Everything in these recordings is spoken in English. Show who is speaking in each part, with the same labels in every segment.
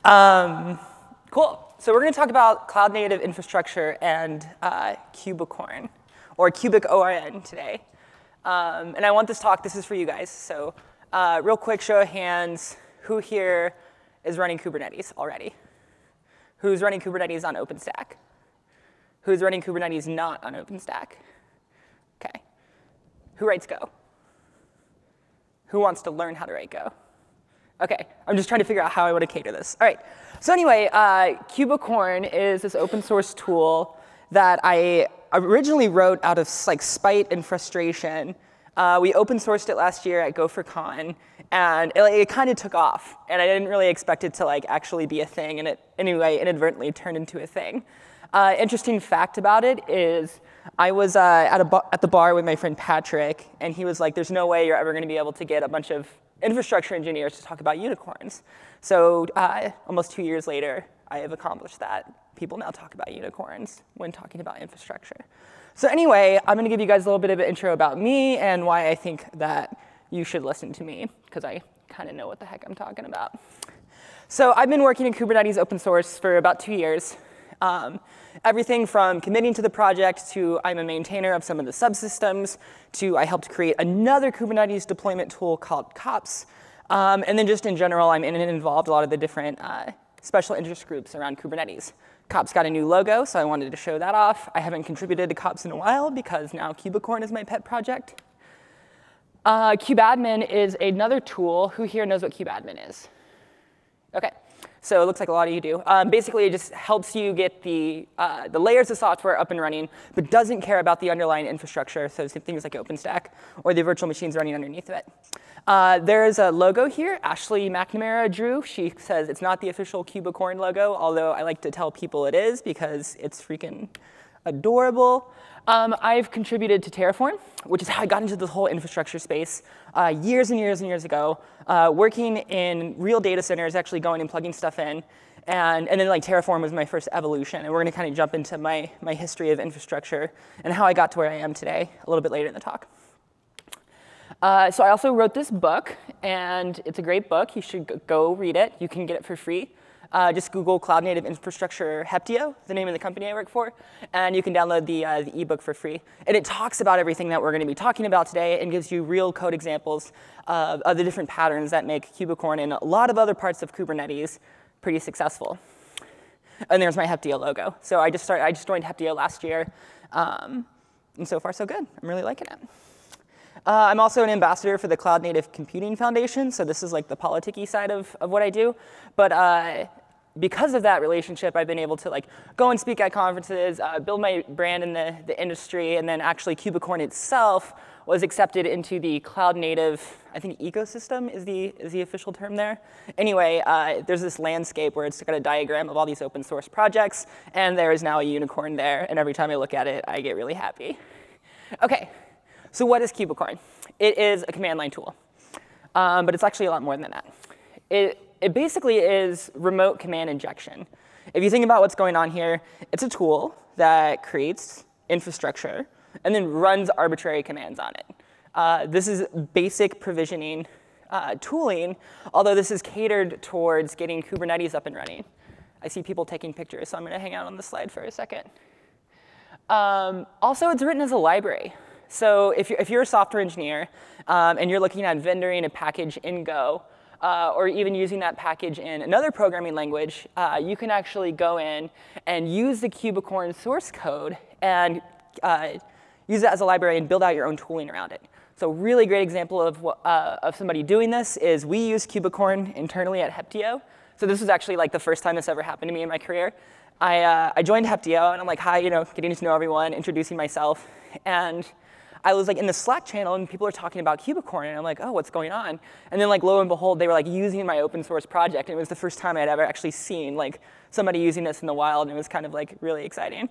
Speaker 1: Cool. So we're going to talk about cloud-native infrastructure and Kubicorn, or Kubicorn today. And I want this talk, this is for you guys. So real quick, show of hands, who here is running Kubernetes already? Who's running Kubernetes on OpenStack? Who's running Kubernetes not on OpenStack? OK. Who writes Go? Who wants to learn how to write Go? OK, I'm just trying to figure out how I want to cater this. All right. So anyway, Kubicorn is this open source tool that I originally wrote out of spite and frustration. We open sourced it last year at Go4Con, and it kind of took off. And I didn't really expect it to actually be a thing, and it anyway inadvertently turned into a thing. Interesting fact about it is I was at the bar with my friend Patrick, and he was like, there's no way you're ever going to be able to get a bunch of infrastructure engineers to talk about unicorns. So almost 2 years later, I have accomplished that. People now talk about unicorns when talking about infrastructure. So anyway, I'm going to give you guys a little bit of an intro about me and why I think that you should listen to me, because I kind of know what the heck I'm talking about. So I've been working in Kubernetes open source for about 2 years. Everything from committing to the project to I'm a maintainer of some of the subsystems to I helped create another Kubernetes deployment tool called Kops. And then just in general, I'm in and involved a lot of the different special interest groups around Kubernetes. Kops got a new logo, so I wanted to show that off. I haven't contributed to Kops in a while because now Kubicorn is my pet project. Kubadmin is another tool. Who here knows what Kubadmin is? OK. So it looks like a lot of you do. Basically, it just helps you get the layers of software up and running, but doesn't care about the underlying infrastructure, so things like OpenStack or the virtual machines running underneath of it. There's a logo here. Ashley McNamara drew. She says it's not the official Kubicorn logo, although I like to tell people it is because it's freaking adorable. I've contributed to Terraform, which is how I got into this whole infrastructure space years and years and years ago, working in real data centers, actually going and plugging stuff in. And then Terraform was my first evolution. And we're going to kind of jump into my history of infrastructure and how I got to where I am today a little bit later in the talk. So I also wrote this book, and it's a great book. You should go read it. You can get it for free. Just Google Cloud Native Infrastructure Heptio, the name of the company I work for, and you can download the ebook for free. And it talks about everything that we're going to be talking about today and gives you real code examples of the different patterns that make Kubicorn and a lot of other parts of Kubernetes pretty successful. And there's my Heptio logo. So I just joined Heptio last year, and so far so good. I'm really liking it. I'm also an ambassador for the Cloud Native Computing Foundation, so this is the politicky side of what I do. But because of that relationship, I've been able to go and speak at conferences, build my brand in the industry, and then actually Kubicorn itself was accepted into the Cloud Native, I think ecosystem is the official term there. Anyway, there's this landscape where it's got a diagram of all these open source projects, and there is now a unicorn there, and every time I look at it, I get really happy. OK. So what is Kubicorn? It is a command line tool, but it's actually a lot more than that. It basically is remote command injection. If you think about what's going on here, it's a tool that creates infrastructure and then runs arbitrary commands on it. This is basic provisioning tooling, although this is catered towards getting Kubernetes up and running. I see people taking pictures, so I'm going to hang out on the slide for a second. Also, it's written as a library. So if you're a software engineer and you're looking at vendoring a package in Go, or even using that package in another programming language, you can actually go in and use the Kubicorn source code and use it as a library and build out your own tooling around it. So a really great example of somebody doing this is we use Kubicorn internally at Heptio. So this was actually the first time this ever happened to me in my career. I joined Heptio, and I'm hi, getting to know everyone, introducing myself. And I was in the Slack channel, and people are talking about Kubicorn, and I'm oh, what's going on? And then lo and behold, they were using my open source project, and it was the first time I'd ever actually seen somebody using this in the wild, and it was kind of really exciting.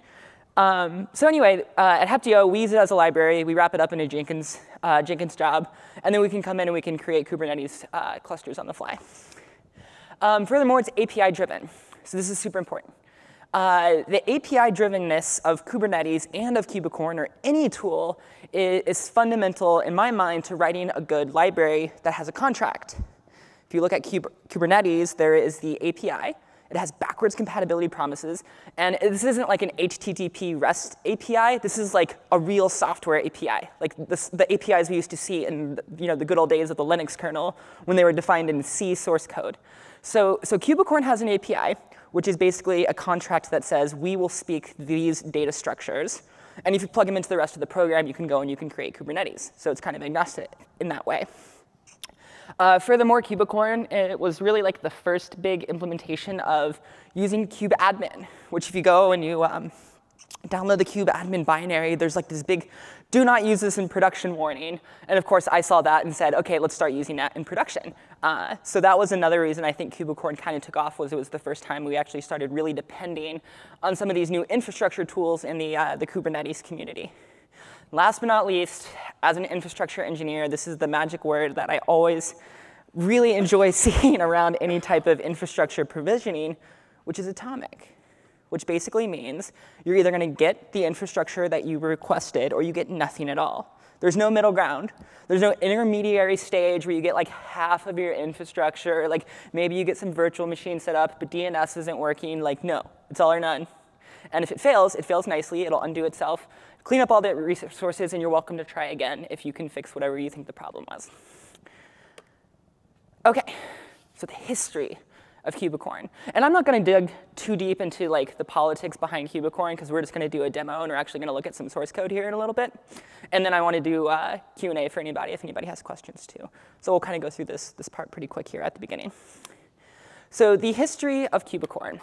Speaker 1: So anyway, at Heptio, we use it as a library. We wrap it up in a Jenkins job, and then we can come in and we can create Kubernetes clusters on the fly. Furthermore, it's API driven, so this is super important. The API-drivenness of Kubernetes and of Kubicorn, or any tool, is fundamental, in my mind, to writing a good library that has a contract. If you look at Kubernetes, there is the API. It has backwards compatibility promises. And this isn't like an HTTP REST API. This is like a real software API, like the APIs we used to see in the good old days of the Linux kernel when they were defined in C source code. So Kubicorn has an API, which is basically a contract that says we will speak these data structures. And if you plug them into the rest of the program, you can go and you can create Kubernetes. So it's kind of agnostic in that way. Furthermore, Kubicorn, it was really like the first big implementation of using kubeadmin, which if you go and you download the kubeadmin binary, there's like this big do not use this in production warning. And of course, I saw that and said, OK, let's start using that in production. So that was another reason I think Kubicorn kind of took off, was it was the first time we actually started really depending on some of these new infrastructure tools in the Kubernetes community. Last but not least, as an infrastructure engineer, this is the magic word that I always really enjoy seeing around any type of infrastructure provisioning, which is atomic, which basically means you're either going to get the infrastructure that you requested or you get nothing at all. There's no middle ground. There's no intermediary stage where you get like half of your infrastructure. Like maybe you get some virtual machine set up, but DNS isn't working. Like no, it's all or none. And if it fails nicely. It'll undo itself. Clean up all the resources, and you're welcome to try again if you can fix whatever you think the problem was. OK, so the history of Kubicorn. And I'm not going to dig too deep into like the politics behind Kubicorn, because we're just going to do a demo, and we're actually going to look at some source code here in a little bit. And then I want to do Q&A for anybody if anybody has questions too. So we'll kind of go through this part pretty quick here at the beginning. So the history of Kubicorn.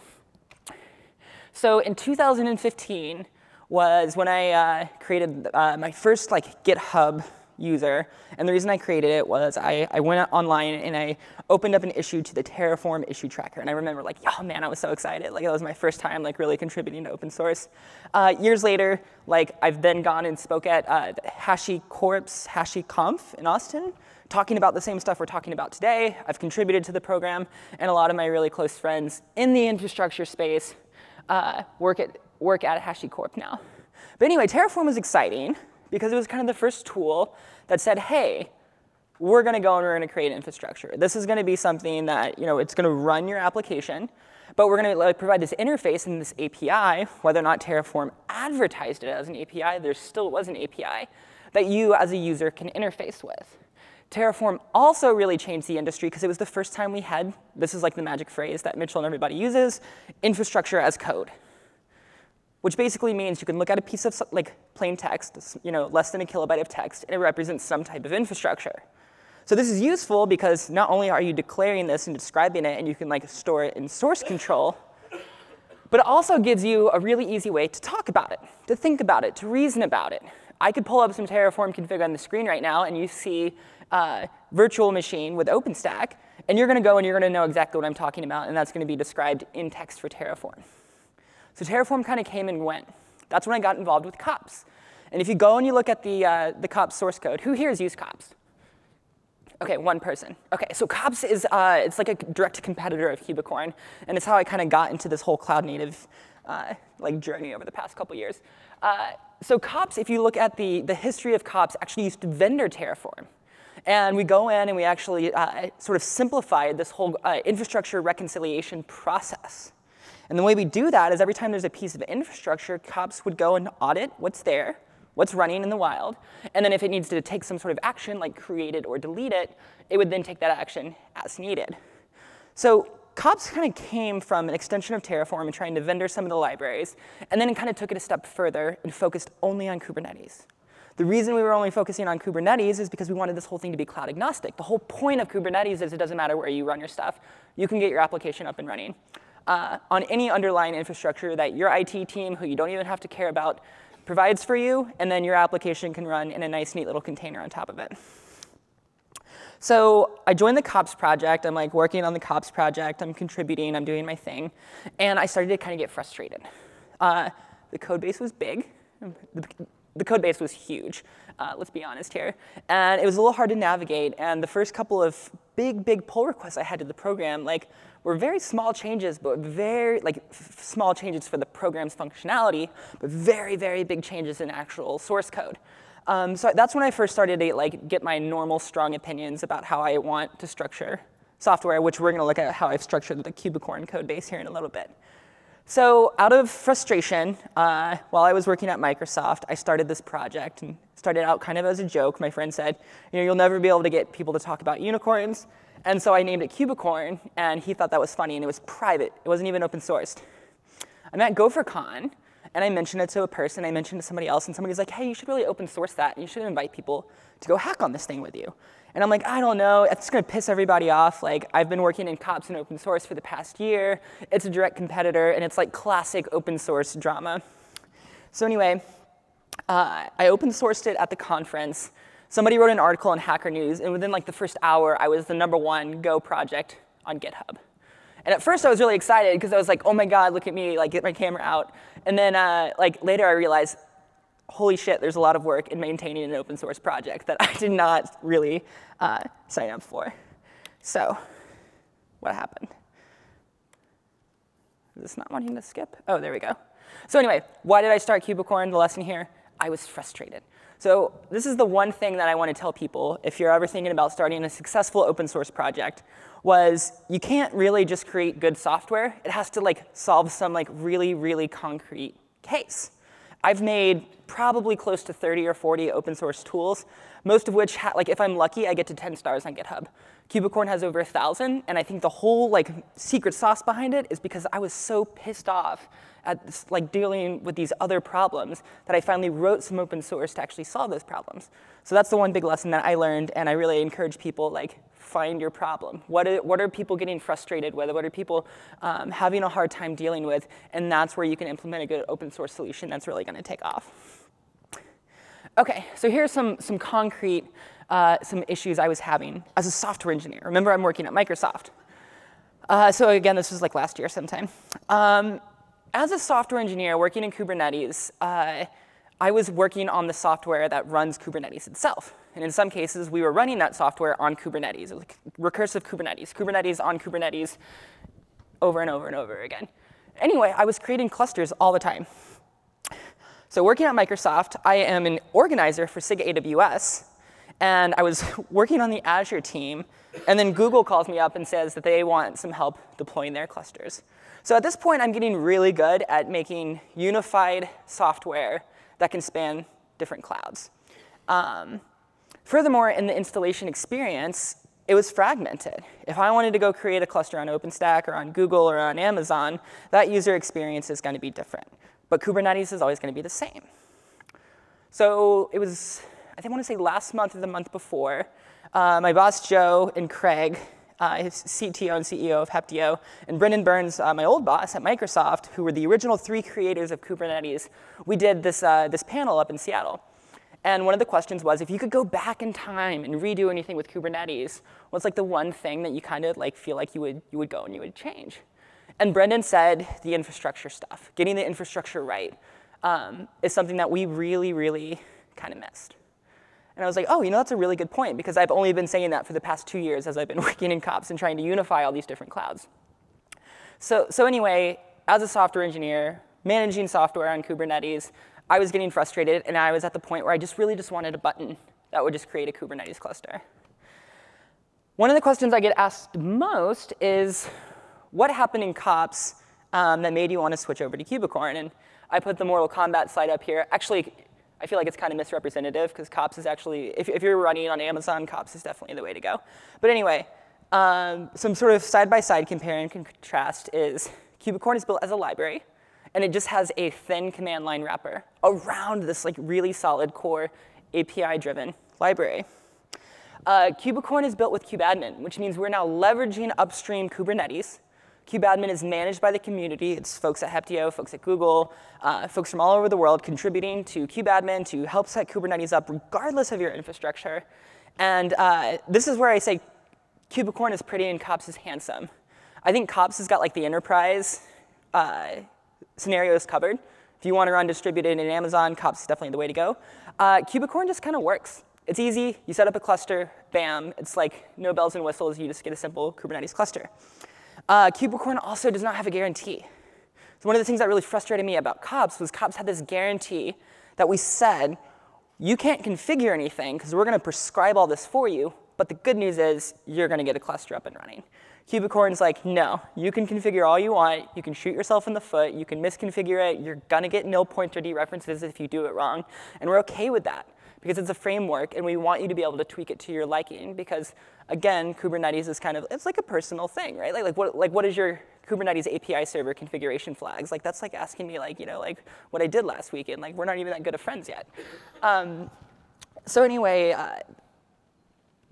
Speaker 1: So in 2015 was when I created my first like GitHub user. And the reason I created it was I went online and I opened up an issue to the Terraform issue tracker. And I remember like, oh man, I was so excited. Like that was my first time like really contributing to open source. Years later, like I've then gone and spoke at HashiCorp's in Austin, talking about the same stuff we're talking about today. I've contributed to the program, and a lot of my really close friends in the infrastructure space work at HashiCorp now. But anyway, Terraform was exciting because it was kind of the first tool that said, hey, we're going to go and we're going to create infrastructure. This is going to be something that it's going to run your application, but we're going to provide this interface and this API. Whether or not Terraform advertised it as an API, there still was an API that you as a user can interface with. Terraform also really changed the industry because it was the first time we had, this is like the magic phrase that Mitchell and everybody uses, infrastructure as code. Which basically means you can look at a piece of like plain text, less than a kilobyte of text, and it represents some type of infrastructure. So this is useful because not only are you declaring this and describing it, and you can like store it in source control, but it also gives you a really easy way to talk about it, to think about it, to reason about it. I could pull up some Terraform config on the screen right now, and you see virtual machine with OpenStack, and you're going to go and you're going to know exactly what I'm talking about, and that's going to be described in text for Terraform. So Terraform kind of came and went. That's when I got involved with kops. And if you go and you look at the kops source code, who here has used kops? OK, one person. OK, so kops is it's like a direct competitor of Kubicorn. And it's how I kind of got into this whole cloud native like journey over the past couple years. So kops, if you look at the history of kops, actually used to vendor Terraform. And we go in and we actually sort of simplified this whole infrastructure reconciliation process. And the way we do that is every time there's a piece of infrastructure, kops would go and audit what's there, what's running in the wild. And then if it needs to take some sort of action, like create it or delete it, it would then take that action as needed. So kops kind of came from an extension of Terraform and trying to vendor some of the libraries. And then it kind of took it a step further and focused only on Kubernetes. The reason we were only focusing on Kubernetes is because we wanted this whole thing to be cloud agnostic. The whole point of Kubernetes is it doesn't matter where you run your stuff. You can get your application up and running on any underlying infrastructure that your IT team, who you don't even have to care about, provides for you. And then your application can run in a nice, neat little container on top of it. So I joined the kops project. I'm like working on the kops project. I'm contributing. I'm doing my thing. And I started to kind of get frustrated. The code base was big. The code base was huge, let's be honest here. And it was a little hard to navigate. And the first couple of big pull requests I had to the program were very small changes, but very small changes for the program's functionality, but very big changes in actual source code. So that's when I first started to get my normal strong opinions about how I want to structure software, which we're going to look at how I've structured the Kubicorn code base here in a little bit. So out of frustration, while I was working at Microsoft, I started this project and started out kind of as a joke. My friend said, you'll never be able to get people to talk about unicorns. And so I named it Kubicorn, and he thought that was funny, and it was private. It wasn't even open sourced. I'm at GopherCon, and I mentioned it to a person. I mentioned it to somebody else, and somebody's like, hey, you should really open source that, and you should invite people to go hack on this thing with you. And I'm like, I don't know. It's going to piss everybody off. Like, I've been working in COPS and open source for the past year. It's a direct competitor, and it's like classic open source drama. So anyway, I open sourced it at the conference. Somebody wrote an article on Hacker News, and within like the first hour, I was the #1 Go project on GitHub. And at first, I was really excited, because I was like, oh my god, look at me, like, get my camera out. And then like later, I realized, holy shit, there's a lot of work in maintaining an open source project that I did not really sign up for. So what happened? Is this not wanting to skip? Oh, there we go. So anyway, why did I start Kubicorn? The lesson here, I was frustrated. So this is the one thing that I want to tell people if you're ever thinking about starting a successful open source project, was you can't really just create good software. It has to like solve some like really, really concrete case. I've made probably close to 30 or 40 open source tools, most of which, like if I'm lucky, I get to 10 stars on GitHub. Kubicorn has over 1,000, and I think the whole like secret sauce behind it is because I was so pissed off at this, like dealing with these other problems that I finally wrote some open source to actually solve those problems. So that's the one big lesson that I learned, and I really encourage people, like, find your problem. What are people getting frustrated with? What are people having a hard time dealing with? And that's where you can implement a good open source solution that's really going to take off. OK, so here's some concrete some issues I was having as a software engineer. Remember, I'm working at Microsoft. So again, this was like last year sometime. As a software engineer working in Kubernetes, I was working on the software that runs Kubernetes itself. And in some cases, we were running that software on Kubernetes. It was like recursive Kubernetes, Kubernetes on Kubernetes, over and over and over again. Anyway, I was creating clusters all the time. So working at Microsoft, I am an organizer for SIG AWS. And I was working on the Azure team. And then Google calls me up and says that they want some help deploying their clusters. So at this point, I'm getting really good at making unified software that can span different clouds. Furthermore, in the installation experience, it was fragmented. If I wanted to go create a cluster on OpenStack or on Google or on Amazon, that user experience is going to be different. But Kubernetes is always going to be the same. So it was, I want to say last month or the month before, my boss Joe and Craig, his CTO and CEO of Heptio, and Brendan Burns, my old boss at Microsoft, who were the original 3 creators of Kubernetes, we did this panel up in Seattle. And one of the questions was, if you could go back in time and redo anything with Kubernetes, what's like the one thing that you kind of like feel like you would go and you would change? And Brendan said the infrastructure stuff. Getting the infrastructure right is something that we really, really kind of missed. And I was like, oh, that's a really good point, because I've only been saying that for the past 2 years as I've been working in COPS and trying to unify all these different clouds. So anyway, as a software engineer, managing software on Kubernetes, I was getting frustrated, and I was at the point where I really just wanted a button that would just create a Kubernetes cluster. One of the questions I get asked most is, what happened in COPS that made you want to switch over to Kubicorn? And I put the Mortal Kombat slide up here. Actually, I feel like it's kind of misrepresentative, because COPS is actually, if you're running on Amazon, COPS is definitely the way to go. But anyway, some sort of side-by-side compare and contrast is Kubicorn is built as a library, and it just has a thin command line wrapper around this like really solid core API-driven library. Kubicorn is built with Kubadmin, which means we're now leveraging upstream Kubernetes. Kubadmin is managed by the community. It's folks at Heptio, folks at Google, folks from all over the world contributing to Kubadmin to help set Kubernetes up regardless of your infrastructure. And this is where I say Kubicorn is pretty and COPS is handsome. I think COPS has got like the enterprise scenarios covered. If you want to run distributed in Amazon, COPS is definitely the way to go. Kubicorn just kind of works. It's easy. You set up a cluster, bam. It's like no bells and whistles. You just get a simple Kubernetes cluster. Kubicorn also does not have a guarantee. So one of the things that really frustrated me about COPS was COPS had this guarantee that we said, you can't configure anything because we're going to prescribe all this for you, but the good news is you're going to get a cluster up and running. Kubicorn's like, no, you can configure all you want. You can shoot yourself in the foot. You can misconfigure it. You're going to get nil pointer dereferences if you do it wrong. And we're OK with that because it's a framework, and we want you to be able to tweak it to your liking because, again, Kubernetes is kind of, it's like a personal thing, right? Like what is your Kubernetes API server configuration flags? Like, that's like asking me, like, like what I did last weekend. Like, we're not even that good of friends yet. So anyway,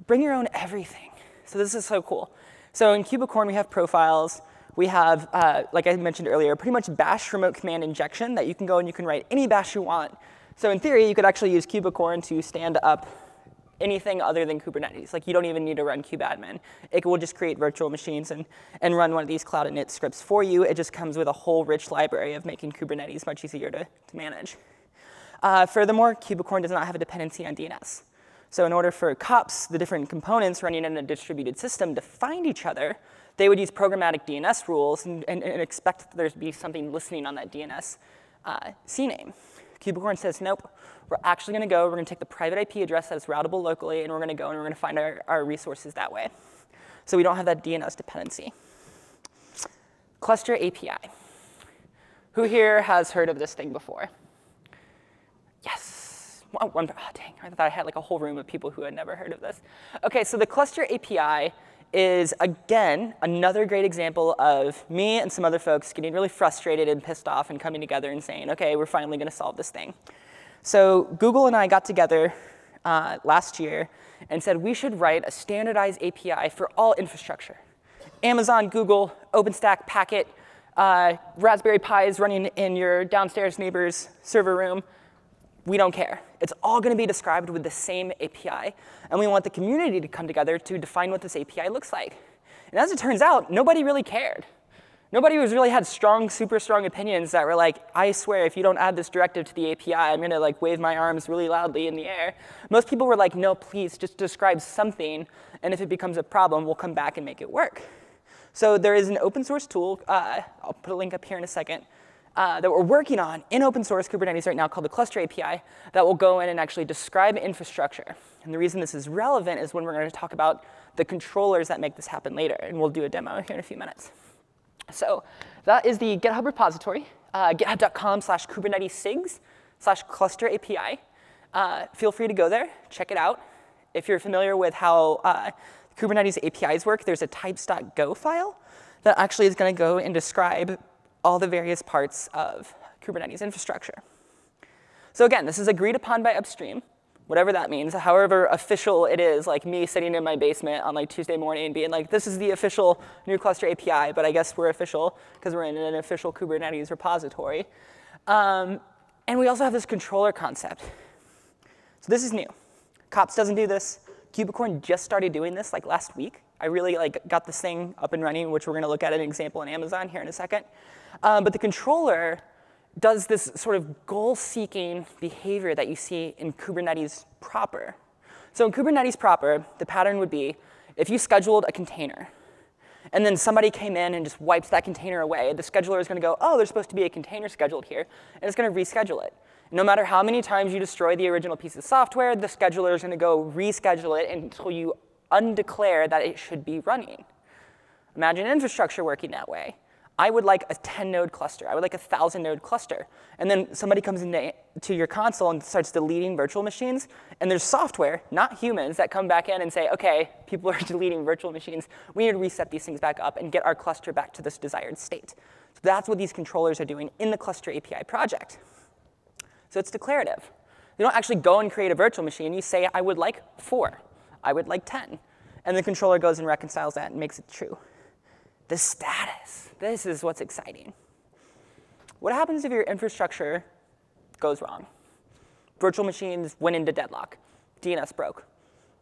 Speaker 1: bring your own everything. So this is so cool. So in Kubicorn, we have profiles. We have, like I mentioned earlier, pretty much bash remote command injection that you can go and you can write any bash you want. So in theory, you could actually use Kubicorn to stand up anything other than Kubernetes. Like, you don't even need to run kubadmin. It will just create virtual machines and run one of these cloud init scripts for you. It just comes with a whole rich library of making Kubernetes much easier to manage. Furthermore, Kubicorn does not have a dependency on DNS. So in order for COPS, the different components running in a distributed system, to find each other, they would use programmatic DNS rules and expect that there to be something listening on that DNS CNAME. Kubicorn says, nope, we're actually going to go. We're going to take the private IP address that's routable locally, and we're going to go and we're going to find our resources that way. So we don't have that DNS dependency. Cluster API. Who here has heard of this thing before? Yes. Oh, dang, I thought I had like a whole room of people who had never heard of this. OK, so the cluster API is, again, another great example of me and some other folks getting really frustrated and pissed off and coming together and saying, OK, we're finally going to solve this thing. So Google and I got together last year and said we should write a standardized API for all infrastructure. Amazon, Google, OpenStack, Packet, Raspberry Pis running in your downstairs neighbor's server room. We don't care. It's all going to be described with the same API. And we want the community to come together to define what this API looks like. And as it turns out, nobody really cared. Nobody really had super strong opinions that were like, I swear, if you don't add this directive to the API, I'm going to like wave my arms really loudly in the air. Most people were like, no, please, just describe something. And if it becomes a problem, we'll come back and make it work. So there is an open source tool. I'll put a link up here in a second. That we're working on in open source Kubernetes right now called the Cluster API that will go in and actually describe infrastructure. And the reason this is relevant is when we're going to talk about the controllers that make this happen later. And we'll do a demo here in a few minutes. So that is the GitHub repository, github.com/kubernetessigs/cluster API. Feel free to go there, check it out. If you're familiar with how Kubernetes APIs work, there's a types.go file that actually is going to go and describe all the various parts of Kubernetes infrastructure. So again, this is agreed upon by Upstream, whatever that means, however official it is, like me sitting in my basement on like Tuesday morning and being like, this is the official new cluster API, but I guess we're official because we're in an official Kubernetes repository. And we also have this controller concept. So this is new. COPS doesn't do this. Kubicorn just started doing this like last week. I really got this thing up and running, which we're going to look at an example on Amazon here in a second. But the controller does this sort of goal-seeking behavior that you see in Kubernetes proper. So in Kubernetes proper, the pattern would be if you scheduled a container, and then somebody came in and just wipes that container away, the scheduler is going to go, oh, there's supposed to be a container scheduled here, and it's going to reschedule it. No matter how many times you destroy the original piece of software, the scheduler is going to go reschedule it until you undeclare that it should be running. Imagine infrastructure working that way. I would like a 10-node cluster. I would like a 1,000-node cluster. And then somebody comes into your console and starts deleting virtual machines. And there's software, not humans, that come back in and say, OK, people are deleting virtual machines. We need to reset these things back up and get our cluster back to this desired state. So that's what these controllers are doing in the Cluster API project. So it's declarative. You don't actually go and create a virtual machine. You say, I would like 4. I would like 10. And the controller goes and reconciles that and makes it true. The status. This is what's exciting. What happens if your infrastructure goes wrong? Virtual machines went into deadlock. DNS broke.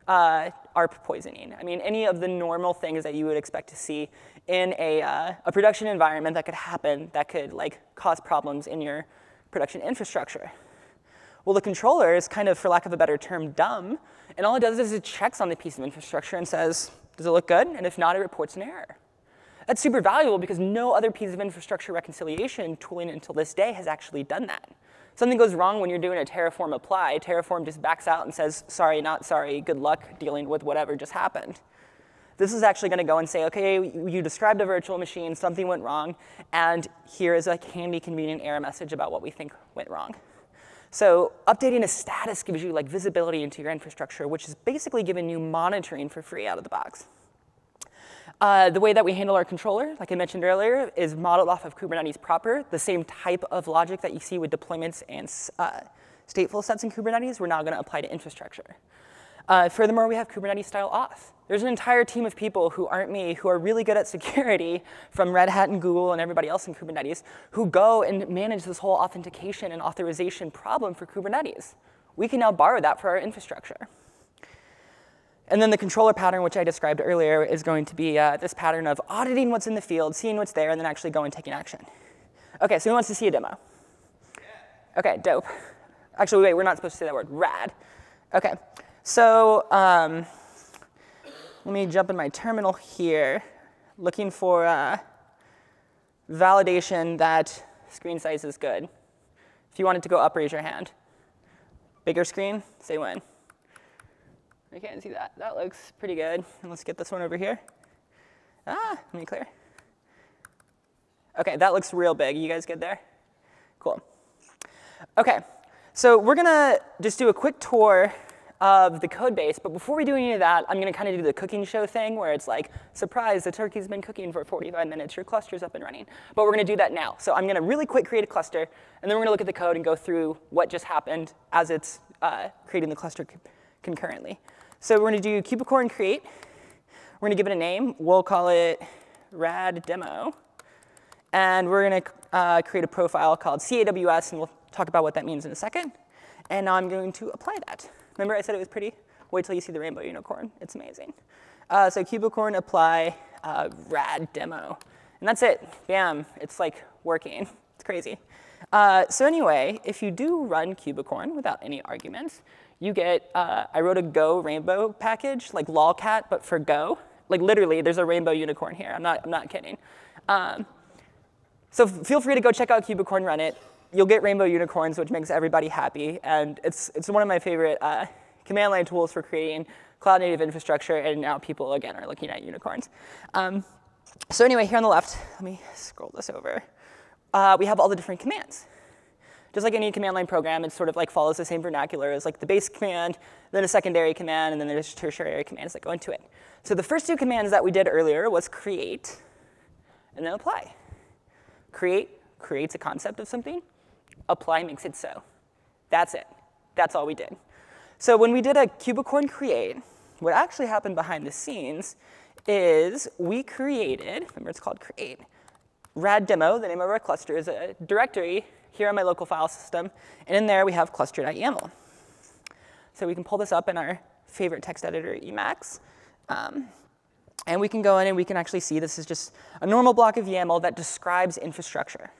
Speaker 1: ARP poisoning. I mean, any of the normal things that you would expect to see in a production environment that could happen that could cause problems in your production infrastructure. Well, the controller is kind of, for lack of a better term, dumb. And all it does is it checks on the piece of infrastructure and says, does it look good? And if not, it reports an error. That's super valuable because no other piece of infrastructure reconciliation tooling until this day has actually done that. Something goes wrong when you're doing a Terraform apply. Terraform just backs out and says, sorry, not sorry, good luck dealing with whatever just happened. This is actually going to go and say, OK, you described a virtual machine, something went wrong, and here is a handy, convenient error message about what we think went wrong. So updating a status gives you like visibility into your infrastructure, which is basically giving you monitoring for free out of the box. The way that we handle our controller, like I mentioned earlier, is modeled off of Kubernetes proper. The same type of logic that you see with deployments and stateful sets in Kubernetes, we're now going to apply to infrastructure. Furthermore, we have Kubernetes-style auth. There's an entire team of people who aren't me, who are really good at security from Red Hat and Google and everybody else in Kubernetes, who go and manage this whole authentication and authorization problem for Kubernetes. We can now borrow that for our infrastructure. And then the controller pattern, which I described earlier, is going to be this pattern of auditing what's in the field, seeing what's there, and then actually going and taking action. OK, so who wants to see a demo? Yeah. OK, dope. Actually, wait, we're not supposed to say that word, rad. OK, so let me jump in my terminal here, looking for validation that screen size is good. If you want it to go up, raise your hand. Bigger screen, say when. I can't see that. That looks pretty good. And let's get this one over here. Let me clear. OK, that looks real big. You guys good there? Cool. OK, so we're going to just do a quick tour of the code base. But before we do any of that, I'm going to kind of do the cooking show thing, where it's like, surprise, the turkey's been cooking for 45 minutes. Your cluster's up and running. But we're going to do that now. So I'm going to really quick create a cluster. And then we're going to look at the code and go through what just happened as it's creating the cluster concurrently. So we're going to do Kubicorn create. We're going to give it a name. We'll call it rad demo. And we're going to create a profile called CAWS, and we'll talk about what that means in a second. And now I'm going to apply that. Remember I said it was pretty? Wait till you see the rainbow unicorn. It's amazing. So Kubicorn apply rad demo. And that's it. Bam. It's like working. It's crazy. So anyway, if you do run Kubicorn without any arguments, you get, I wrote a Go rainbow package, like lolcat, but for Go. Like literally, there's a rainbow unicorn here. I'm not kidding. So feel free to go check out Kubicorn, run it. You'll get rainbow unicorns, which makes everybody happy. And it's one of my favorite command line tools for creating cloud native infrastructure. And now people, again, are looking at unicorns. So anyway, here on the left, let me scroll this over. We have all the different commands. Just like any command line program, it sort of like follows the same vernacular as like the base command, then a secondary command, and then there's tertiary commands that go into it. So the first two commands that we did earlier was create and then apply. Create creates a concept of something. Apply makes it so. That's it. That's all we did. So when we did a Kubicorn create, what actually happened behind the scenes is we created, remember it's called create, rad demo, the name of our cluster, is a directory here on my local file system. And in there, we have cluster.yaml. So we can pull this up in our favorite text editor, Emacs. And we can go in and we can actually see this is just a normal block of YAML that describes infrastructure.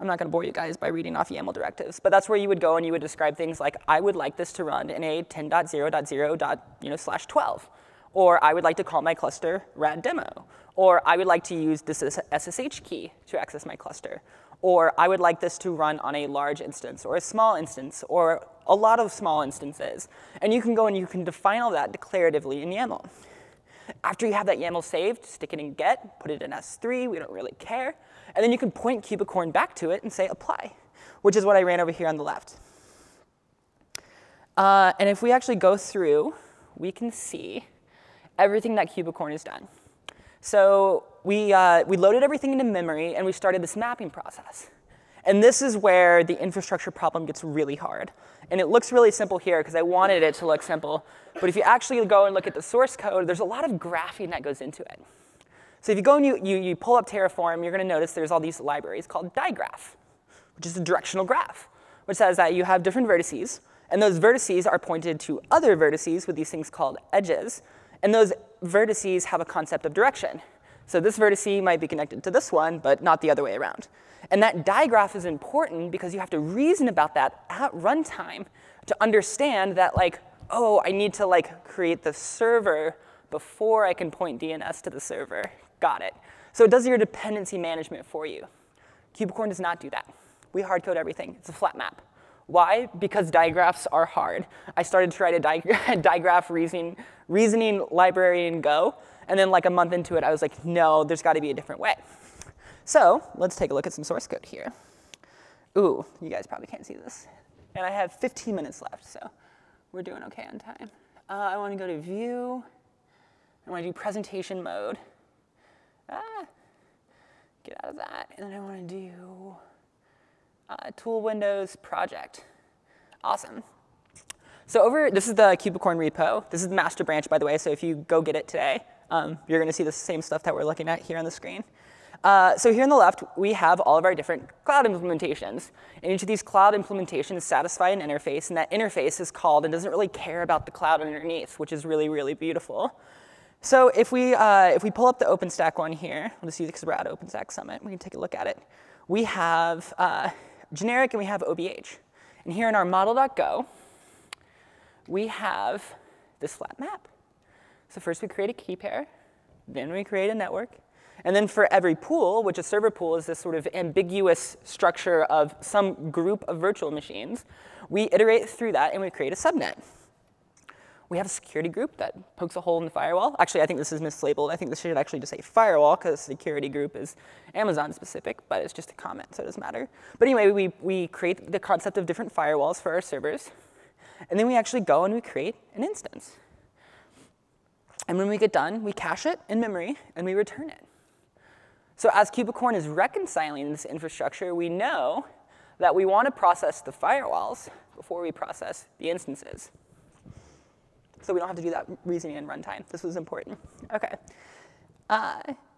Speaker 1: I'm not going to bore you guys by reading off YAML directives. But that's where you would go and you would describe things like, I would like this to run in a 10.0.0./12. Or I would like to call my cluster rad demo. Or I would like to use this SSH key to access my cluster. Or I would like this to run on a large instance, or a small instance, or a lot of small instances. And you can go and you can define all that declaratively in YAML. After you have that YAML saved, stick it in get, put it in S3. We don't really care. And then you can point Kubicorn back to it and say apply, which is what I ran over here on the left. And if we actually go through, we can see everything that Kubicorn has done. So we loaded everything into memory, and we started this mapping process. And this is where the infrastructure problem gets really hard. And it looks really simple here, because I wanted it to look simple. But if you actually go and look at the source code, there's a lot of graphing that goes into it. So if you go and you pull up Terraform, you're going to notice there's all these libraries called digraph, which is a directional graph, which says that you have different vertices. And those vertices are pointed to other vertices with these things called edges. And those vertices have a concept of direction. So this vertice might be connected to this one, but not the other way around. And that digraph is important because you have to reason about that at runtime to understand that, like, oh, I need to like create the server before I can point DNS to the server. Got it. So it does your dependency management for you. Kubicorn does not do that. We hard code everything. It's a flat map. Why? Because digraphs are hard. I started to write a digraph reasoning library in Go, and then like a month into it, I was like, no, there's got to be a different way. So let's take a look at some source code here. Ooh, you guys probably can't see this. And I have 15 minutes left, so we're doing OK on time. I want to go to View. I want to do Presentation Mode. Get out of that. And then I want to do Tool Windows Project. Awesome. So this is the Kubicorn repo. This is the master branch, by the way, so if you go get it today, you're going to see the same stuff that we're looking at here on the screen. So here on the left, we have all of our different cloud implementations. And each of these cloud implementations satisfy an interface, and that interface is called and doesn't really care about the cloud underneath, which is really, really beautiful. So if we pull up the OpenStack one here, we'll just use it because we're at OpenStack Summit. We can take a look at it. We have generic and we have OBH. And here in our model.go, we have this flat map. So first we create a key pair, then we create a network. And then for every pool, which a server pool is this sort of ambiguous structure of some group of virtual machines, we iterate through that and we create a subnet. We have a security group that pokes a hole in the firewall. Actually, I think this is mislabeled. I think this should actually just say firewall, because security group is Amazon specific, but it's just a comment, so it doesn't matter. But anyway, we create the concept of different firewalls for our servers. And then we actually go and we create an instance. And when we get done, we cache it in memory, and we return it. So as Kubicorn is reconciling this infrastructure, we know that we want to process the firewalls before we process the instances. So we don't have to do that reasoning in runtime. This was important. OK.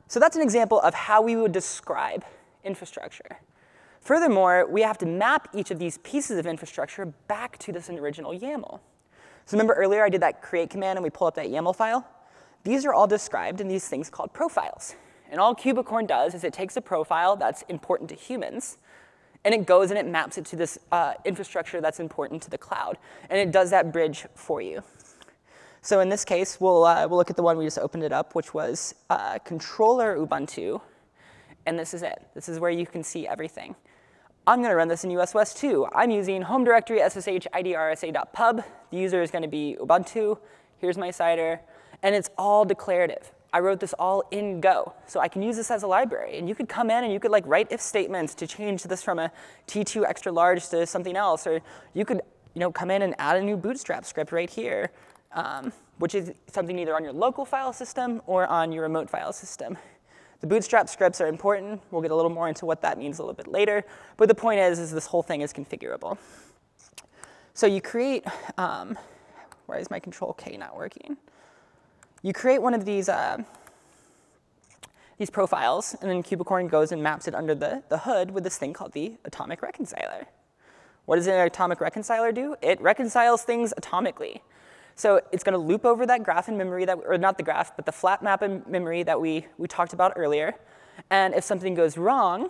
Speaker 1: So that's an example of how we would describe infrastructure. Furthermore, we have to map each of these pieces of infrastructure back to this original YAML. So remember earlier I did that create command and we pull up that YAML file? These are all described in these things called profiles. And all Kubicorn does is it takes a profile that's important to humans, and it goes and it maps it to this infrastructure that's important to the cloud. And it does that bridge for you. So in this case, we'll look at the one we just opened it up, which was controller Ubuntu. And this is it. This is where you can see everything. I'm going to run this in US West 2. I'm using home directory ssh idrsa.pub. The user is going to be Ubuntu. Here's my CIDR. And it's all declarative. I wrote this all in Go. So I can use this as a library. And you could come in and you could like write if statements to change this from a T2 extra large to something else. Or you could come in and add a new bootstrap script right here, which is something either on your local file system or on your remote file system. The bootstrap scripts are important. We'll get a little more into what that means a little bit later. But the point is this whole thing is configurable. So you create, why is my control K not working? You create one of these profiles, and then Kubicorn goes and maps it under the hood with this thing called the atomic reconciler. What does an atomic reconciler do? It reconciles things atomically. So it's going to loop over that graph in memory, or not the graph, but the flat map in memory that we talked about earlier. And if something goes wrong,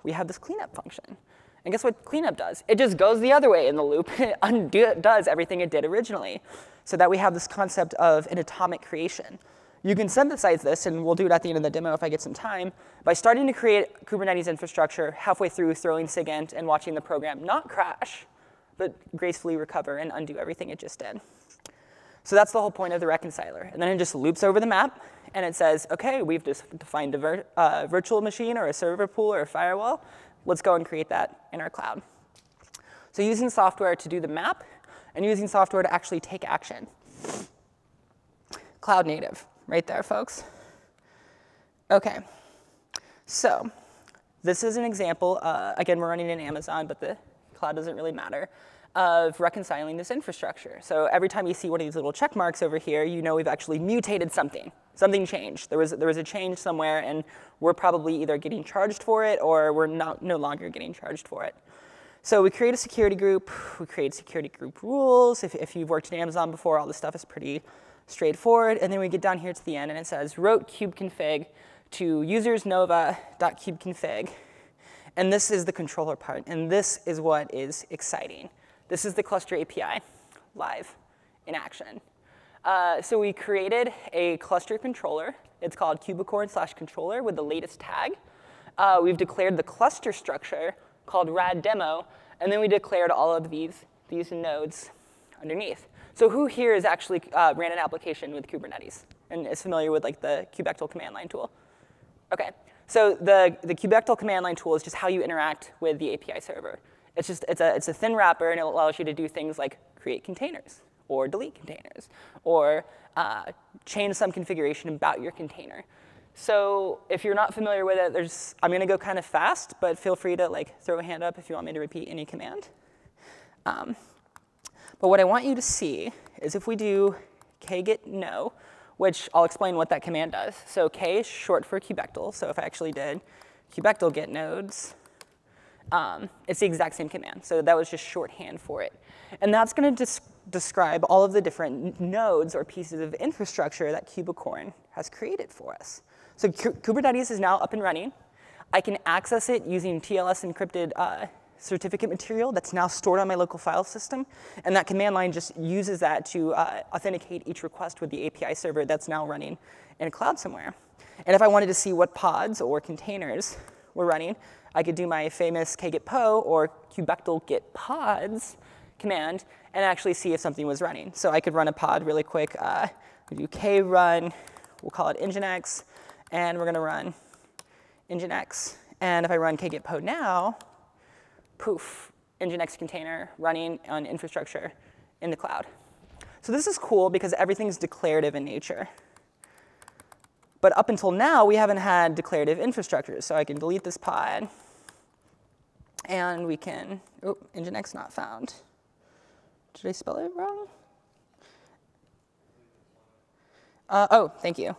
Speaker 1: we have this cleanup function. And guess what cleanup does? It just goes the other way in the loop. It undoes everything it did originally, so that we have this concept of an atomic creation. You can synthesize this, and we'll do it at the end of the demo if I get some time, by starting to create Kubernetes infrastructure halfway through, throwing SIGINT, and watching the program not crash, but gracefully recover and undo everything it just did. So that's the whole point of the reconciler. And then it just loops over the map, and it says, OK, we've just defined a virtual machine or a server pool or a firewall. Let's go and create that in our cloud. So using software to do the map, and using software to actually take action. Cloud native, right there, folks. OK, so this is an example. Again, we're running in Amazon, but the cloud doesn't really matter, of reconciling this infrastructure. So every time you see one of these little check marks over here, you know we've actually mutated something. Something changed. There was a change somewhere, and we're probably either getting charged for it or we're no longer getting charged for it. So we create a security group. We create security group rules. If you've worked in Amazon before, all this stuff is pretty straightforward. And then we get down here to the end, and it says wrote kubeconfig to usersnova.kubeconfig. And this is the controller part. And this is what is exciting. This is the cluster API live in action. So we created a cluster controller. It's called Kubicorn/controller with the latest tag. we've declared the cluster structure called rad demo, and then we declared all of these nodes underneath. So who here has actually ran an application with Kubernetes and is familiar with like the kubectl command line tool? Okay, so the kubectl command line tool is just how you interact with the API server. It's a thin wrapper, and it allows you to do things like create containers, or delete containers, or change some configuration about your container. So if you're not familiar with it, I'm going to go kind of fast, but feel free to like throw a hand up if you want me to repeat any command. But what I want you to see is if we do kget no, which I'll explain what that command does. So k is short for kubectl. So if I actually did kubectl get nodes, it's the exact same command. So that was just shorthand for it. And that's going to describe all of the different nodes or pieces of infrastructure that Kubicorn has created for us. So Kubernetes is now up and running. I can access it using TLS encrypted certificate material that's now stored on my local file system. And that command line just uses that to authenticate each request with the API server that's now running in a cloud somewhere. And if I wanted to see what pods or containers were running, I could do my famous kgetpo or kubectl get pods command and actually see if something was running. So I could run a pod really quick. We do krun, we'll call it nginx, and we're going to run nginx. And if I run kgetpo now, poof, nginx container running on infrastructure in the cloud. So this is cool because everything's declarative in nature. But up until now, we haven't had declarative infrastructure. So I can delete this pod, and we can, oh, nginx not found. Did I spell it wrong? Oh, thank you.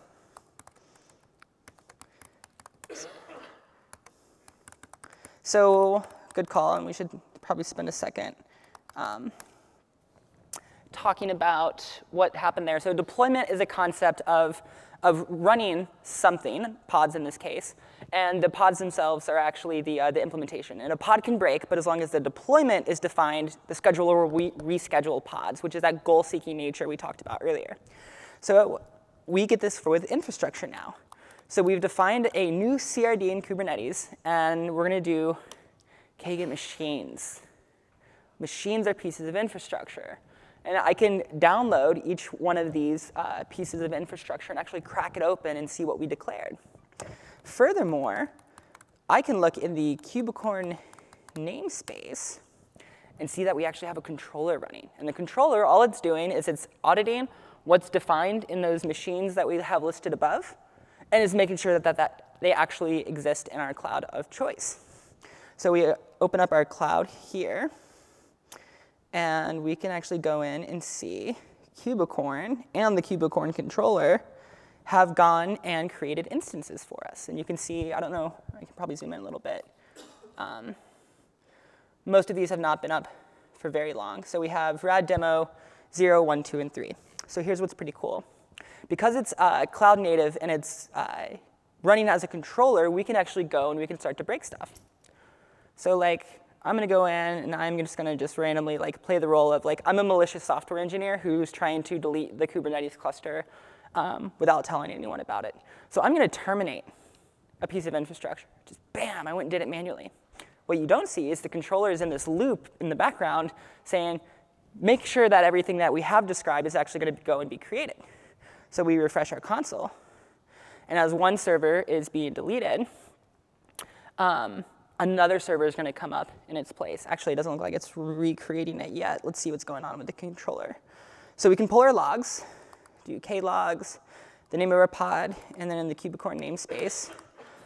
Speaker 1: So good call, and we should probably spend a second talking about what happened there. So deployment is a concept of running something, pods in this case, and the pods themselves are actually the implementation. And a pod can break, but as long as the deployment is defined, the scheduler will reschedule pods, which is that goal-seeking nature we talked about earlier. So we get this with infrastructure now. So we've defined a new CRD in Kubernetes, and we're going to do kget machines. Machines are pieces of infrastructure. And I can download each one of these pieces of infrastructure and actually crack it open and see what we declared. Furthermore, I can look in the Kubicorn namespace and see that we actually have a controller running. And the controller, all it's doing is it's auditing what's defined in those machines that we have listed above, and is making sure that they actually exist in our cloud of choice. So we open up our cloud here, and we can actually go in and see Kubicorn and the Kubicorn controller have gone and created instances for us. And you can see, I don't know, I can probably zoom in a little bit. Most of these have not been up for very long. So we have rad demo 0, 1, 2, and 3. So here's what's pretty cool. Because it's cloud native and it's running as a controller, we can actually go and we can start to break stuff. So like, I'm going to go in and I'm just going to randomly like play the role of like, I'm a malicious software engineer who's trying to delete the Kubernetes cluster without telling anyone about it. So I'm going to terminate a piece of infrastructure. Just bam, I went and did it manually. What you don't see is the controller is in this loop in the background saying, make sure that everything that we have described is actually going to go and be created. So we refresh our console. And as one server is being deleted, another server is going to come up in its place. Actually, it doesn't look like it's recreating it yet. Let's see what's going on with the controller. So we can pull our logs, do klogs, the name of our pod, and then in the Kubicorn namespace,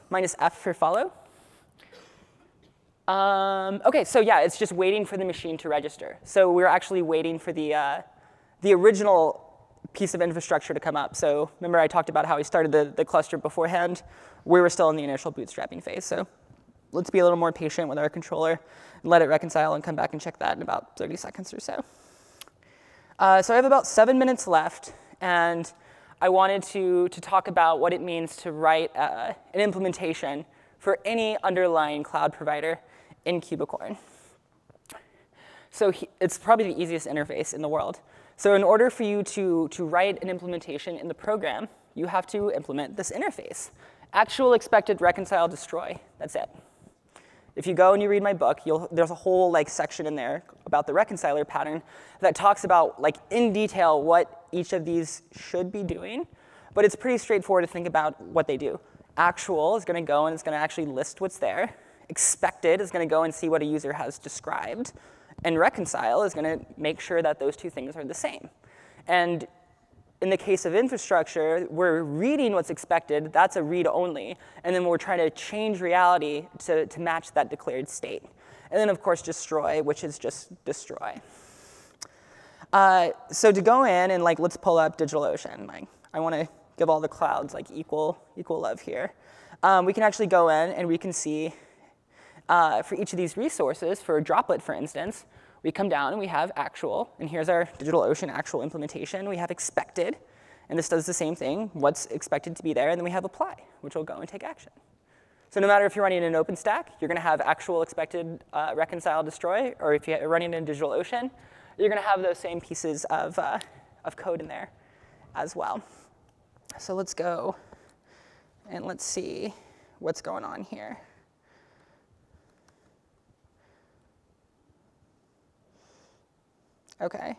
Speaker 1: -F for follow. OK, so yeah, it's just waiting for the machine to register. So we're actually waiting for the original piece of infrastructure to come up. So remember I talked about how we started the cluster beforehand? We were still in the initial bootstrapping phase. So let's be a little more patient with our controller and let it reconcile and come back and check that in about 30 seconds or so. So I have about 7 minutes left. And I wanted to talk about what it means to write an implementation for any underlying cloud provider in Kubicorn. So it's probably the easiest interface in the world. So in order for you to write an implementation in the program, you have to implement this interface. Actual, expected, reconcile, destroy. That's it. If you go and you read my book, there's a whole like section in there about the reconciler pattern that talks about like in detail what each of these should be doing. But it's pretty straightforward to think about what they do. Actual is going to go and it's going to actually list what's there. Expected is going to go and see what a user has described. And reconcile is going to make sure that those two things are the same. And in the case of infrastructure, we're reading what's expected. That's a read only. And then we're trying to change reality to match that declared state. And then, of course, destroy, which is just destroy. So to go in and like, let's pull up DigitalOcean. Like, I want to give all the clouds like equal love here. We can actually go in and we can see for each of these resources, for a droplet, for instance, we come down and we have actual, and here's our DigitalOcean actual implementation. We have expected, and this does the same thing, what's expected to be there, and then we have apply, which will go and take action. So no matter if you're running an OpenStack, you're going to have actual, expected, reconcile, destroy, or if you're running in DigitalOcean, you're going to have those same pieces of code in there as well. So let's go and let's see what's going on here. OK.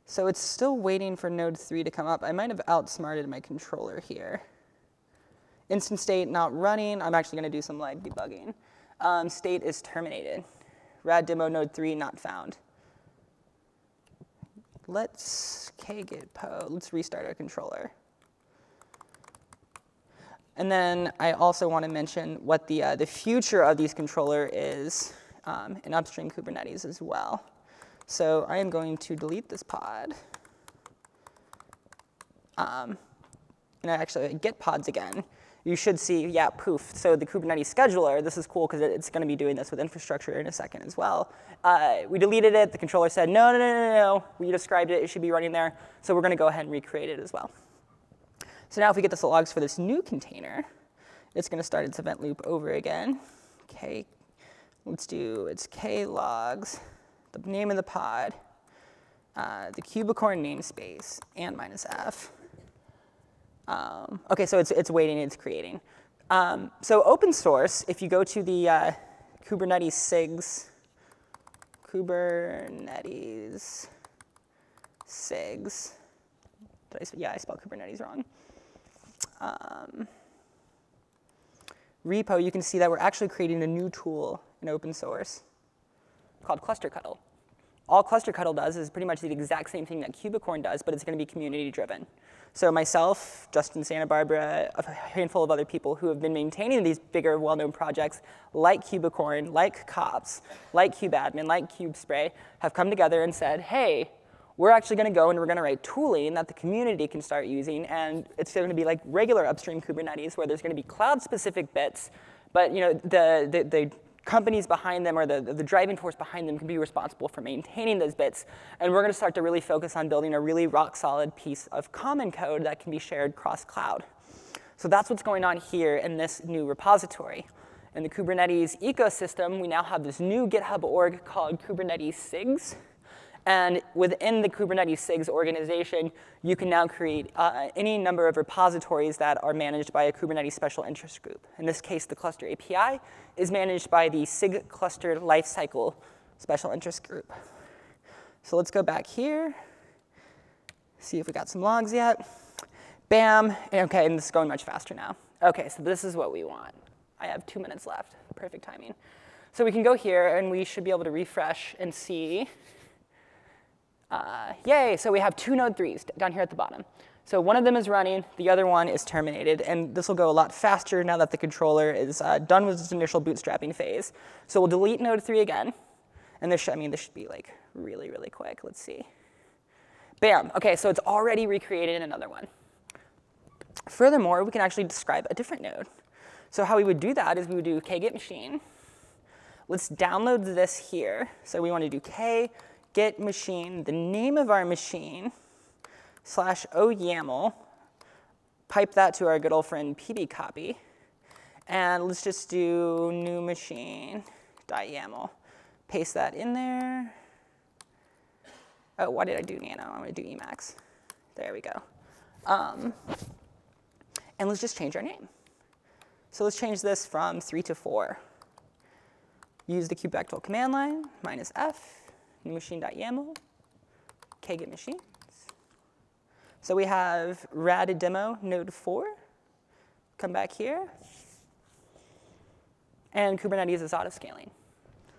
Speaker 1: So it's still waiting for node 3 to come up. I might have outsmarted my controller here. Instance state not running. I'm actually going to do some live debugging. State is terminated. Rad demo node 3 not found. Let's kgit po. Let's restart our controller. And then I also want to mention what the future of these controller is in upstream Kubernetes as well. So I am going to delete this pod. And I actually get pods again. You should see, yeah, poof. So the Kubernetes scheduler, this is cool because it's going to be doing this with infrastructure in a second as well. We deleted it. The controller said, no. We described it. It should be running there. So we're going to go ahead and recreate it as well. So now if we get the logs for this new container, it's going to start its event loop over again. OK, let's do its k logs, the name of the pod, the Kubicorn namespace, and -f. OK, so it's waiting, it's creating. So open source, if you go to the Kubernetes SIGs, I spelled Kubernetes wrong. Repo, you can see that we're actually creating a new tool in open source called ClusterCuddle. All ClusterCuddle does is pretty much the exact same thing that Kubicorn does, but it's going to be community-driven. So myself, Justin Santa Barbara, a handful of other people who have been maintaining these bigger, well-known projects like Kubicorn, like Kops, like Kubeadmin, like Kubespray, have come together and said, hey, we're actually going to go and we're going to write tooling that the community can start using. And it's going to be like regular upstream Kubernetes where there's going to be cloud-specific bits. But the companies behind them or the driving force behind them can be responsible for maintaining those bits. And we're going to start to really focus on building a really rock-solid piece of common code that can be shared cross-cloud. So that's what's going on here in this new repository. In the Kubernetes ecosystem, we now have this new GitHub org called Kubernetes SIGs. And within the Kubernetes SIGs organization, you can now create any number of repositories that are managed by a Kubernetes special interest group. In this case, the cluster API is managed by the SIG cluster lifecycle special interest group. So let's go back here, see if we got some logs yet. Bam. OK, and this is going much faster now. OK, so this is what we want. I have 2 minutes left. Perfect timing. So we can go here, and we should be able to refresh and see. Yay, so we have 2 node 3s down here at the bottom. So one of them is running, the other one is terminated, and this will go a lot faster now that the controller is done with its initial bootstrapping phase. So we'll delete node 3 again, and this should be like really, really quick. Let's see. Bam, OK, so it's already recreated another one. Furthermore, we can actually describe a different node. So how we would do that is we would do kgit machine. Let's download this here. So we want to do kgit machine, the name of our machine, /oyaml, pipe that to our good old friend pbcopy, and let's just do new machine.yaml. Paste that in there. Oh, why did I do nano? I'm going to do Emacs. There we go. And let's just change our name. So let's change this from 3 to 4. Use the kubectl command line, -f, new machine.yaml, kget machines. So we have rad demo node 4. Come back here. And Kubernetes is auto-scaling.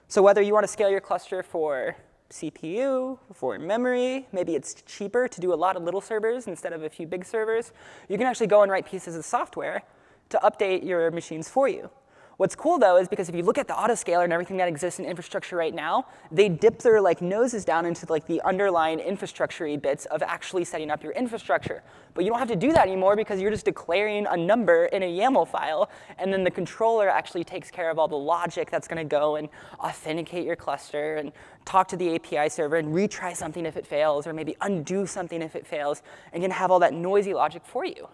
Speaker 1: So whether you want to scale your cluster for CPU, for memory, maybe it's cheaper to do a lot of little servers instead of a few big servers, you can actually go and write pieces of software to update your machines for you. What's cool, though, is because if you look at the autoscaler and everything that exists in infrastructure right now, they dip their noses down into the underlying infrastructure-y bits of actually setting up your infrastructure. But you don't have to do that anymore because you're just declaring a number in a YAML file, and then the controller actually takes care of all the logic that's going to go and authenticate your cluster and talk to the API server and retry something if it fails, or maybe undo something if it fails, and can have all that noisy logic for you.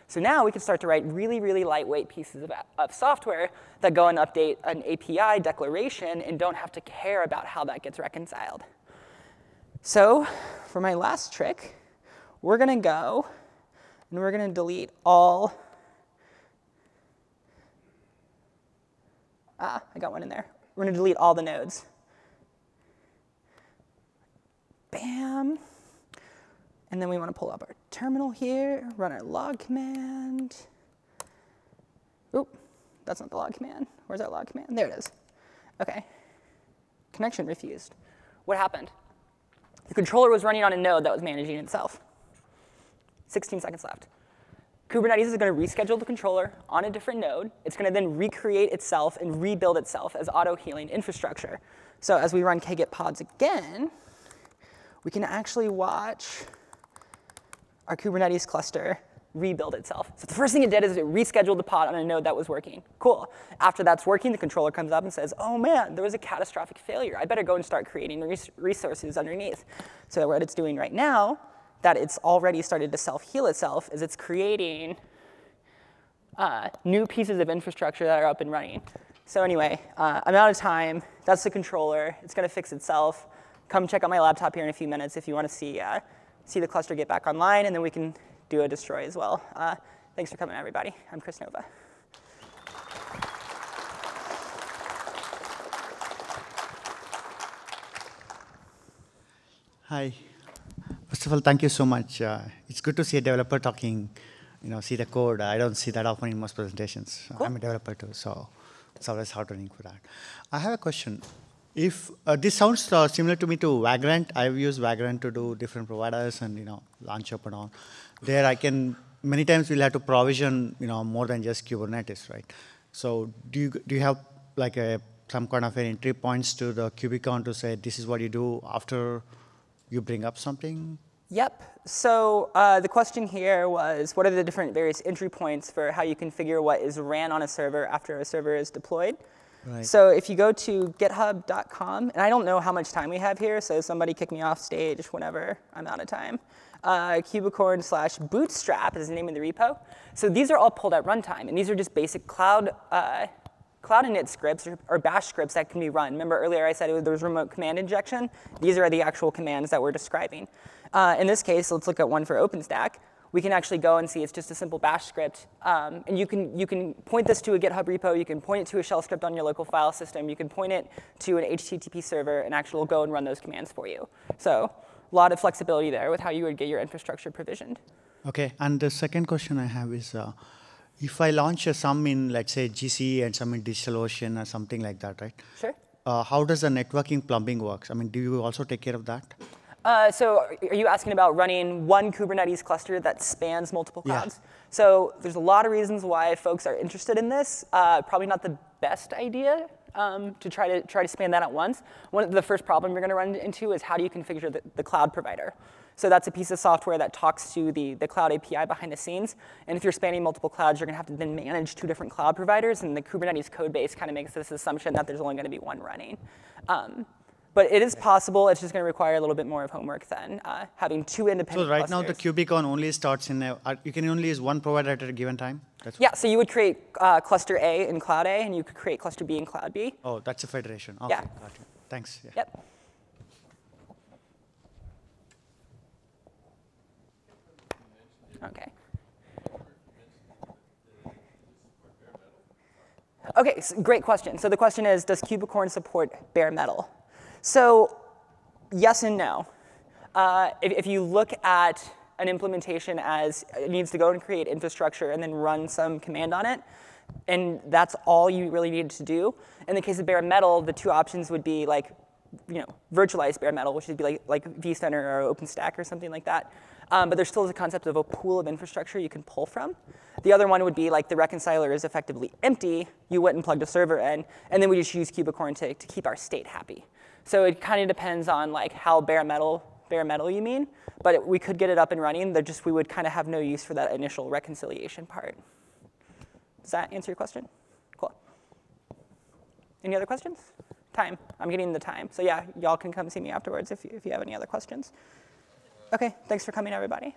Speaker 1: So now we can start to write really, really lightweight pieces of software that go and update an API declaration and don't have to care about how that gets reconciled. So for my last trick, we're going to go and we're going to delete all. I got one in there. We're going to delete all the nodes. Bam. And then we want to pull up our terminal here, run our log command. Oop, that's not the log command. Where's our log command? There it is. OK. Connection refused. What happened? The controller was running on a node that was managing itself. 16 seconds left. Kubernetes is going to reschedule the controller on a different node. It's going to then recreate itself and rebuild itself as auto-healing infrastructure. So as we run kget pods again, we can actually watch our Kubernetes cluster rebuild itself. So the first thing it did is it rescheduled the pod on a node that was working. Cool. After that's working, the controller comes up and says, oh man, there was a catastrophic failure. I better go and start creating resources underneath. So what it's doing right now, that it's already started to self-heal itself, is it's creating new pieces of infrastructure that are up and running. So anyway, I'm out of time. That's the controller. It's going to fix itself. Come check out my laptop here in a few minutes if you want to see the cluster get back online, and then we can do a destroy as well. Thanks for coming, everybody. I'm Chris Nova.
Speaker 2: Hi. First of all, thank you so much. It's good to see a developer talking, see the code. I don't see that often in most presentations. Cool. I'm a developer too, so it's always heartening for that. I have a question. If this sounds similar to me to Vagrant. I've used Vagrant to do different providers and launch up and all. There I can, many times we'll have to provision more than just Kubernetes, right? So do you have like some kind of an entry points to the Kubicorn to say this is what you do after you bring up something?
Speaker 1: Yep. So the question here was, what are the different various entry points for how you configure what is ran on a server after a server is deployed? Right. So if you go to github.com, and I don't know how much time we have here, so somebody kick me off stage whenever I'm out of time. Kubicorn/bootstrap is the name of the repo. So these are all pulled at runtime, and these are just basic cloud init scripts or bash scripts that can be run. Remember earlier I said there was remote command injection? These are the actual commands that we're describing. In this case, let's look at one for OpenStack. We can actually go and see it's just a simple bash script. And you can point this to a GitHub repo. You can point it to a shell script on your local file system. You can point it to an HTTP server, and actually will go and run those commands for you. So a lot of flexibility there with how you would get your infrastructure provisioned. OK. And the second question I have is, if I launch some in, let's say, GCE and some in DigitalOcean or something like that, right? Sure. How does the networking plumbing work? I mean, do you also take care of that? So are you asking about running one Kubernetes cluster that spans multiple clouds? Yeah. So there's a lot of reasons why folks are interested in this. Probably not the best idea to try to span that at once. The first problem you're going to run into is how do you configure the cloud provider? So that's a piece of software that talks to the cloud API behind the scenes. And if you're spanning multiple clouds, you're going to have to then manage 2 different cloud providers. And the Kubernetes code base kind of makes this assumption that there's only going to be one running. But it is possible. It's just going to require a little bit more of homework than having 2 independent
Speaker 2: So right
Speaker 1: clusters.
Speaker 2: now, the Kubicorn only starts in you can only use one provider at a given time?
Speaker 1: Yeah, so you would create cluster A in cloud A, and you could create cluster B in cloud B.
Speaker 2: Oh, that's a federation. Okay, yeah. Got it. Thanks. Yeah.
Speaker 1: Yep. OK. OK, so great question. So the question is, does Kubicorn support bare metal? So yes and no. If you look at an implementation as it needs to go and create infrastructure and then run some command on it, and that's all you really needed to do. In the case of bare metal, the two options would be like, virtualized bare metal, which would be like vCenter or OpenStack or something like that. But there still is a concept of a pool of infrastructure you can pull from. The other one would be like the reconciler is effectively empty. You went and plugged a server in, and then we just use Kubicorn to keep our state happy. So it kind of depends on like how bare metal you mean. But we could get it up and running. We would kind of have no use for that initial reconciliation part. Does that answer your question? Cool. Any other questions? Time. I'm getting the time. So yeah, y'all can come see me afterwards if you have any other questions. OK, thanks for coming, everybody.